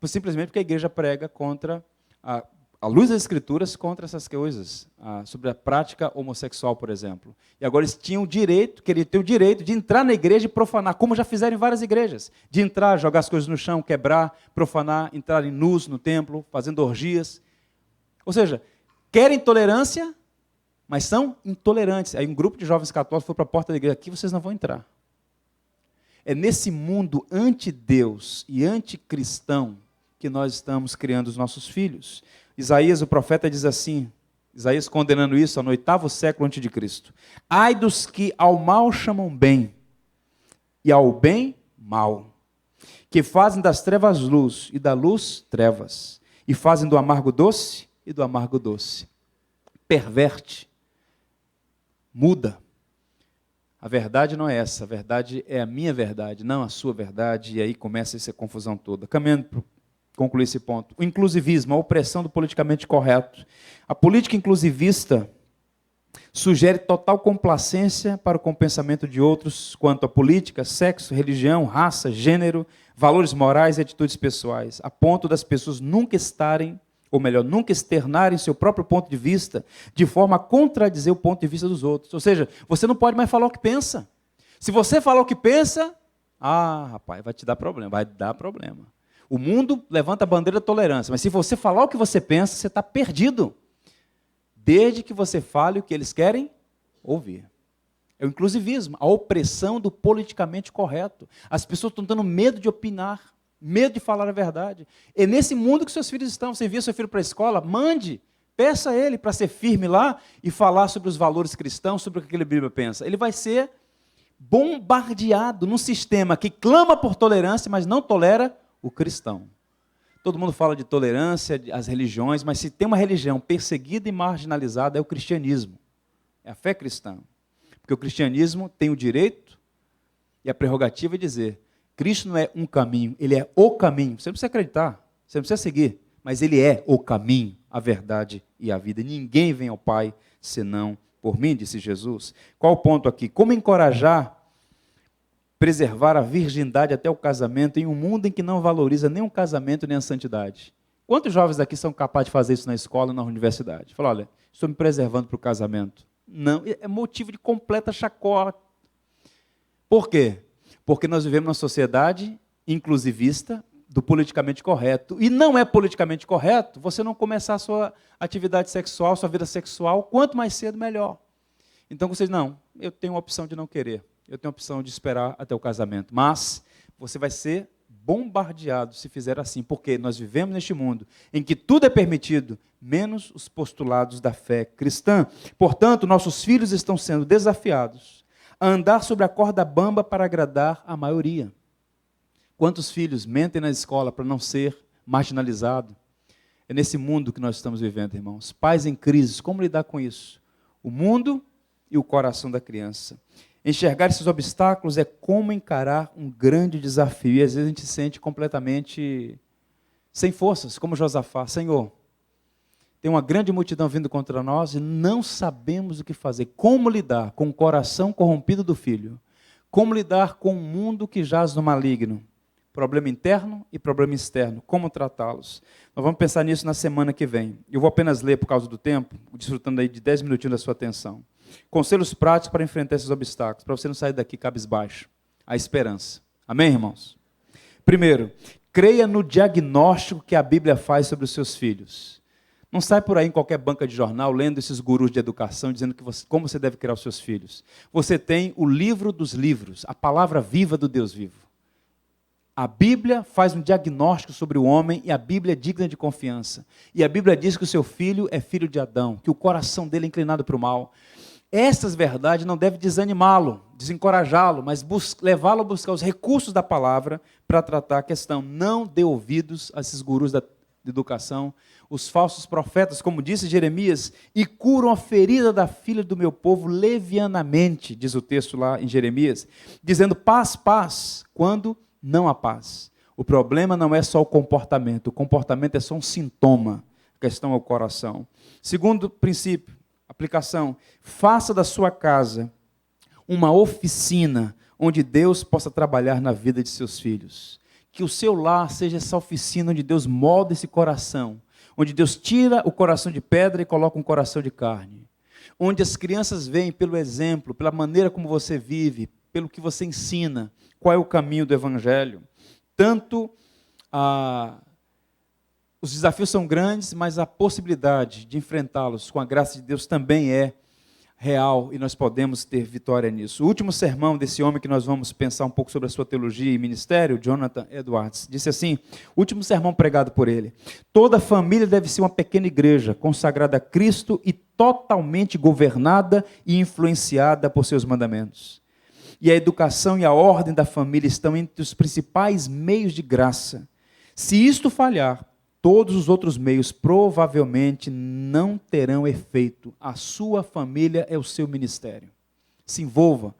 simplesmente porque a igreja prega contra, à luz das escrituras, contra essas coisas, sobre a prática homossexual, por exemplo. E agora eles tinham o direito, queriam ter o direito de entrar na igreja e profanar, como já fizeram em várias igrejas, de entrar, jogar as coisas no chão, quebrar, profanar, entrarem nus no templo, fazendo orgias. Ou seja, querem tolerância, mas são intolerantes. Aí um grupo de jovens católicos foi para a porta da igreja, aqui vocês não vão entrar. É nesse mundo anti-Deus e anticristão que nós estamos criando os nossos filhos. Isaías, o profeta, diz assim, Isaías condenando isso no 8º século antes de Cristo. Ai dos que ao mal chamam bem, e ao bem, mal, que fazem das trevas luz, e da luz, trevas, e fazem do amargo doce, e do amargo doce. Perverte, muda. A verdade não é essa, a verdade é a minha verdade, não a sua verdade, e aí começa essa confusão toda. Caminhando para concluir esse ponto. O inclusivismo, a opressão do politicamente correto. A política inclusivista sugere total complacência para com o pensamento de outros quanto a política, sexo, religião, raça, gênero, valores morais e atitudes pessoais, a ponto das pessoas nunca estarem, ou melhor, nunca externarem seu próprio ponto de vista, de forma a contradizer o ponto de vista dos outros. Ou seja, você não pode mais falar o que pensa. Se você falar o que pensa, rapaz, vai te dar problema, vai dar problema. O mundo levanta a bandeira da tolerância, mas se você falar o que você pensa, você está perdido. Desde que você fale o que eles querem ouvir. É o inclusivismo, a opressão do politicamente correto. As pessoas estão tendo medo de opinar, medo de falar a verdade. É nesse mundo que seus filhos estão. Você envia seu filho para a escola, mande, peça a ele para ser firme lá e falar sobre os valores cristãos, sobre o que a Bíblia pensa. Ele vai ser bombardeado num sistema que clama por tolerância, mas não tolera o cristão. Todo mundo fala de tolerância, as religiões, mas se tem uma religião perseguida e marginalizada é o cristianismo. É a fé cristã. Porque o cristianismo tem o direito e a prerrogativa de dizer, Cristo não é um caminho, ele é o caminho. Você não precisa acreditar, você não precisa seguir, mas Ele é o caminho, a verdade e a vida. Ninguém vem ao Pai senão por mim, disse Jesus. Qual o ponto aqui? Como encorajar, preservar a virgindade até o casamento em um mundo em que não valoriza nem o casamento nem a santidade? Quantos jovens aqui são capazes de fazer isso na escola e na universidade? Fala, olha, estou me preservando para o casamento. Não, é motivo de completa chacoalha. Por quê? Porque nós vivemos numa sociedade inclusivista, do politicamente correto. E não é politicamente correto você não começar a sua atividade sexual, sua vida sexual, quanto mais cedo, melhor. Então vocês, não, eu tenho a opção de não querer, eu tenho a opção de esperar até o casamento. Mas você vai ser bombardeado se fizer assim, porque nós vivemos neste mundo em que tudo é permitido, menos os postulados da fé cristã. Portanto, nossos filhos estão sendo desafiados a andar sobre a corda bamba para agradar a maioria. Quantos filhos mentem na escola para não ser marginalizado? É nesse mundo que nós estamos vivendo, irmãos. Pais em crise, como lidar com isso? O mundo e o coração da criança. Enxergar esses obstáculos é como encarar um grande desafio. E às vezes a gente se sente completamente sem forças, como Josafá. Senhor, tem uma grande multidão vindo contra nós e não sabemos o que fazer. Como lidar com o coração corrompido do filho? Como lidar com o mundo que jaz no maligno? Problema interno e problema externo. Como tratá-los? Nós vamos pensar nisso na semana que vem. Eu vou apenas ler por causa do tempo, desfrutando aí de 10 minutinhos da sua atenção. Conselhos práticos para enfrentar esses obstáculos, para você não sair daqui cabisbaixo. A esperança. Amém, irmãos? Primeiro, creia no diagnóstico que a Bíblia faz sobre os seus filhos. Não sai por aí em qualquer banca de jornal lendo esses gurus de educação dizendo como você deve criar os seus filhos. Você tem o livro dos livros, a palavra viva do Deus vivo. A Bíblia faz um diagnóstico sobre o homem e a Bíblia é digna de confiança. E a Bíblia diz que o seu filho é filho de Adão, que o coração dele é inclinado para o mal. Essas verdades não devem desanimá-lo, desencorajá-lo, mas levá-lo a buscar os recursos da palavra para tratar a questão. Não dê ouvidos a esses gurus da educação, os falsos profetas, como disse Jeremias, e curam a ferida da filha do meu povo levianamente, diz o texto lá em Jeremias, dizendo paz, paz, quando não há paz. O problema não é só o comportamento é só um sintoma, a questão é o coração. Segundo princípio, aplicação, faça da sua casa uma oficina onde Deus possa trabalhar na vida de seus filhos. Que o seu lar seja essa oficina onde Deus molda esse coração, onde Deus tira o coração de pedra e coloca um coração de carne, onde as crianças veem pelo exemplo, pela maneira como você vive, pelo que você ensina, qual é o caminho do Evangelho. Tanto os desafios são grandes, mas a possibilidade de enfrentá-los com a graça de Deus também é real e nós podemos ter vitória nisso. O último sermão desse homem que nós vamos pensar um pouco sobre a sua teologia e ministério, Jonathan Edwards, disse assim, o último sermão pregado por ele: toda família deve ser uma pequena igreja consagrada a Cristo e totalmente governada e influenciada por seus mandamentos. E a educação e a ordem da família estão entre os principais meios de graça. Se isto falhar, todos os outros meios provavelmente não terão efeito. A sua família é o seu ministério. Se envolva.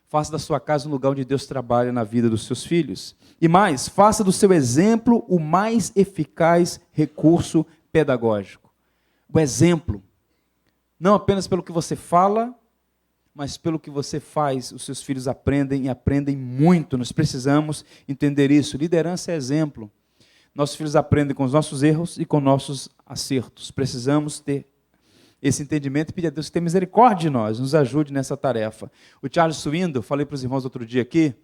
Faça da sua casa um lugar onde Deus trabalha na vida dos seus filhos. E mais, faça do seu exemplo o mais eficaz recurso pedagógico. O exemplo. Não apenas pelo que você fala, mas pelo que você faz, os seus filhos aprendem e aprendem muito. Nós precisamos entender isso. Liderança é exemplo. Nossos filhos aprendem com os nossos erros e com nossos acertos. Precisamos ter esse entendimento e pedir a Deus que tenha misericórdia de nós, nos ajude nessa tarefa. O Charles Swindoll, falei para os irmãos outro dia aqui,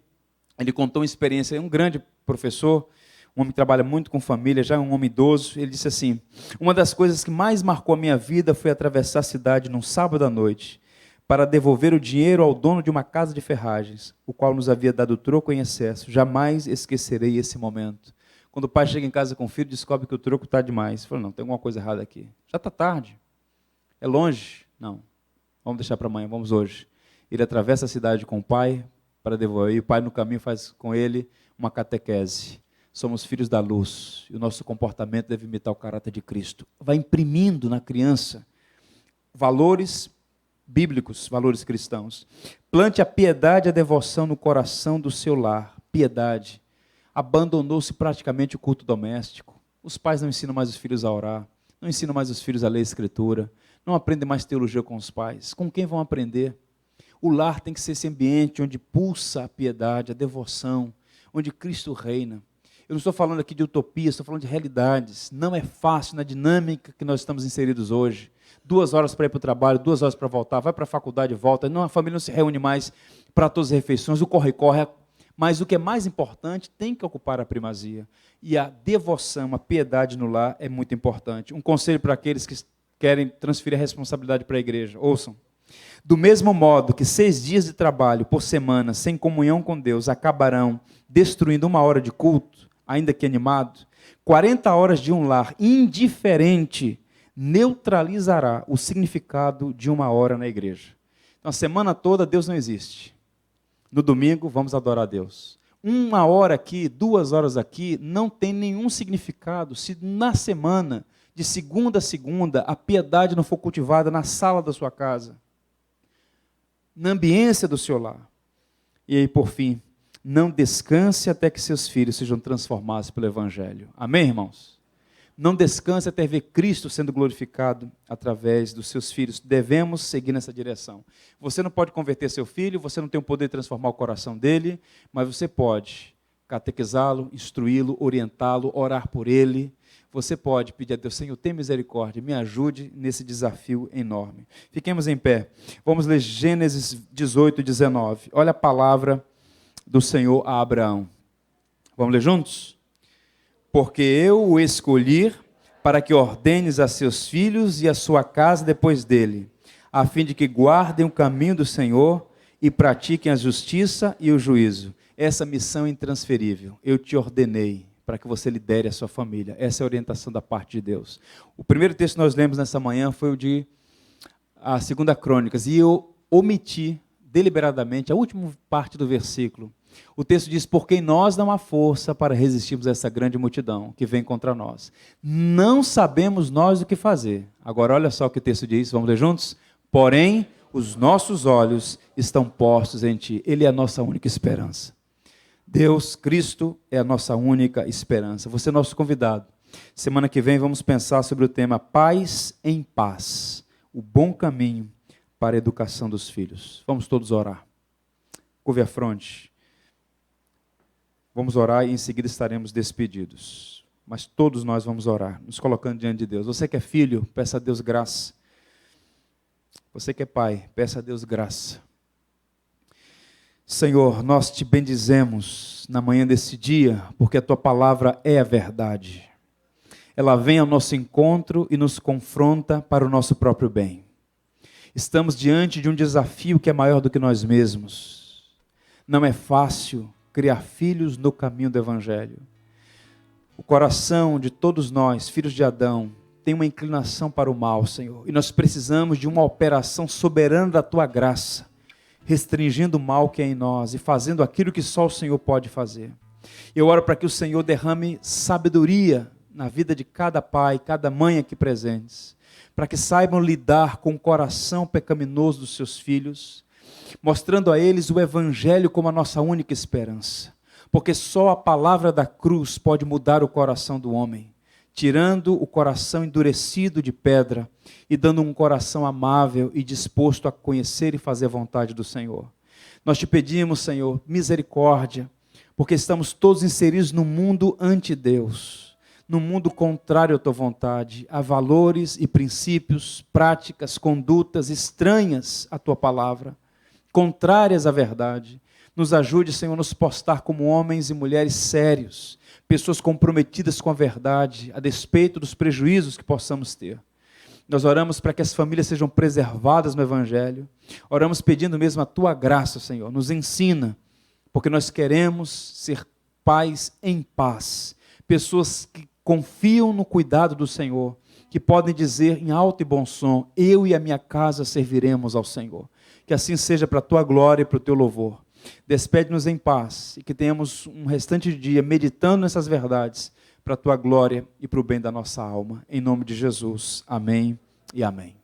ele contou uma experiência, um grande professor, um homem que trabalha muito com família, já é um homem idoso. Ele disse assim, uma das coisas que mais marcou a minha vida foi atravessar a cidade num sábado à noite para devolver o dinheiro ao dono de uma casa de ferragens, o qual nos havia dado troco em excesso. Jamais esquecerei esse momento. Quando o pai chega em casa com o filho, descobre que o troco está demais. Fala, não, tem alguma coisa errada aqui. Já está tarde. É longe? Não. Vamos deixar para amanhã, vamos hoje. Ele atravessa a cidade com o pai para devolver. E o pai no caminho faz com ele uma catequese. Somos filhos da luz. E o nosso comportamento deve imitar o caráter de Cristo. Vai imprimindo na criança valores bíblicos, valores cristãos. Plante a piedade e a devoção no coração do seu lar. Piedade. Abandonou-se praticamente o culto doméstico. Os pais não ensinam mais os filhos a orar, não ensinam mais os filhos a ler a Escritura, não aprendem mais teologia com os pais. Com quem vão aprender? O lar tem que ser esse ambiente onde pulsa a piedade, a devoção, onde Cristo reina. Eu não estou falando aqui de utopia, estou falando de realidades. Não é fácil na dinâmica que nós estamos inseridos hoje. 2 horas para ir para o trabalho, 2 horas para voltar, vai para a faculdade e volta. Não, a família não se reúne mais para todas as refeições, o corre-corre. Mas o que é mais importante tem que ocupar a primazia. E a devoção, a piedade no lar é muito importante. Um conselho para aqueles que querem transferir a responsabilidade para a igreja. Ouçam. Do mesmo modo que 6 dias de trabalho por semana sem comunhão com Deus acabarão destruindo 1 hora de culto, ainda que animado, 40 horas de um lar indiferente neutralizará o significado de 1 hora na igreja. Então, a semana toda Deus não existe. No domingo, vamos adorar a Deus. 1 hora aqui, 2 horas aqui, não tem nenhum significado se na semana, de segunda a segunda, a piedade não for cultivada na sala da sua casa, na ambiência do seu lar. E aí, por fim, não descanse até que seus filhos sejam transformados pelo Evangelho. Amém, irmãos? Não descanse até ver Cristo sendo glorificado através dos seus filhos. Devemos seguir nessa direção. Você não pode converter seu filho, você não tem o poder de transformar o coração dele, mas você pode catequizá-lo, instruí-lo, orientá-lo, orar por ele. Você pode pedir a Deus: Senhor, tem misericórdia, me ajude nesse desafio enorme. Fiquemos em pé. Vamos ler Gênesis 18, 19. Olha a palavra do Senhor a Abraão. Vamos ler juntos? Porque eu o escolhi para que ordenes a seus filhos e a sua casa depois dele, a fim de que guardem o caminho do Senhor e pratiquem a justiça e o juízo. Essa missão é intransferível. Eu te ordenei para que você lidere a sua família. Essa é a orientação da parte de Deus. O primeiro texto que nós lemos nessa manhã foi o de a 2 Crônicas, e eu omiti deliberadamente a última parte do versículo. O texto diz: porque em nós não há força para resistirmos a essa grande multidão que vem contra nós. Não sabemos nós o que fazer. Agora olha só o que o texto diz, vamos ler juntos? Porém, os nossos olhos estão postos em ti. Ele é a nossa única esperança. Deus, Cristo, é a nossa única esperança. Você é nosso convidado. Semana que vem vamos pensar sobre o tema Pais em Paz, o bom caminho para a educação dos filhos. Vamos todos orar. Curve a fronte. Vamos orar e em seguida estaremos despedidos. Mas todos nós vamos orar, nos colocando diante de Deus. Você que é filho, peça a Deus graça. Você que é pai, peça a Deus graça. Senhor, nós te bendizemos na manhã desse dia, porque a tua palavra é a verdade. Ela vem ao nosso encontro e nos confronta para o nosso próprio bem. Estamos diante de um desafio que é maior do que nós mesmos. Não é fácil criar filhos no caminho do Evangelho. O coração de todos nós, filhos de Adão, tem uma inclinação para o mal, Senhor. E nós precisamos de uma operação soberana da tua graça, restringindo o mal que é em nós e fazendo aquilo que só o Senhor pode fazer. Eu oro para que o Senhor derrame sabedoria na vida de cada pai, cada mãe aqui presentes, para que saibam lidar com o coração pecaminoso dos seus filhos, mostrando a eles o Evangelho como a nossa única esperança. Porque só a palavra da cruz pode mudar o coração do homem, tirando o coração endurecido de pedra e dando um coração amável e disposto a conhecer e fazer a vontade do Senhor. Nós te pedimos, Senhor, misericórdia, porque estamos todos inseridos num mundo anti-Deus, num mundo contrário à tua vontade, a valores e princípios, práticas, condutas estranhas à tua palavra, contrárias à verdade. Nos ajude, Senhor, a nos postar como homens e mulheres sérios, pessoas comprometidas com a verdade, a despeito dos prejuízos que possamos ter. Nós oramos para que as famílias sejam preservadas no Evangelho, oramos pedindo mesmo a tua graça, Senhor, nos ensina, porque nós queremos ser pais em paz, pessoas que confiam no cuidado do Senhor, que podem dizer em alto e bom som: eu e a minha casa serviremos ao Senhor. Que assim seja para a tua glória e para o teu louvor. Despede-nos em paz e que tenhamos um restante de dia meditando nessas verdades para a tua glória e para o bem da nossa alma. Em nome de Jesus. Amém e amém.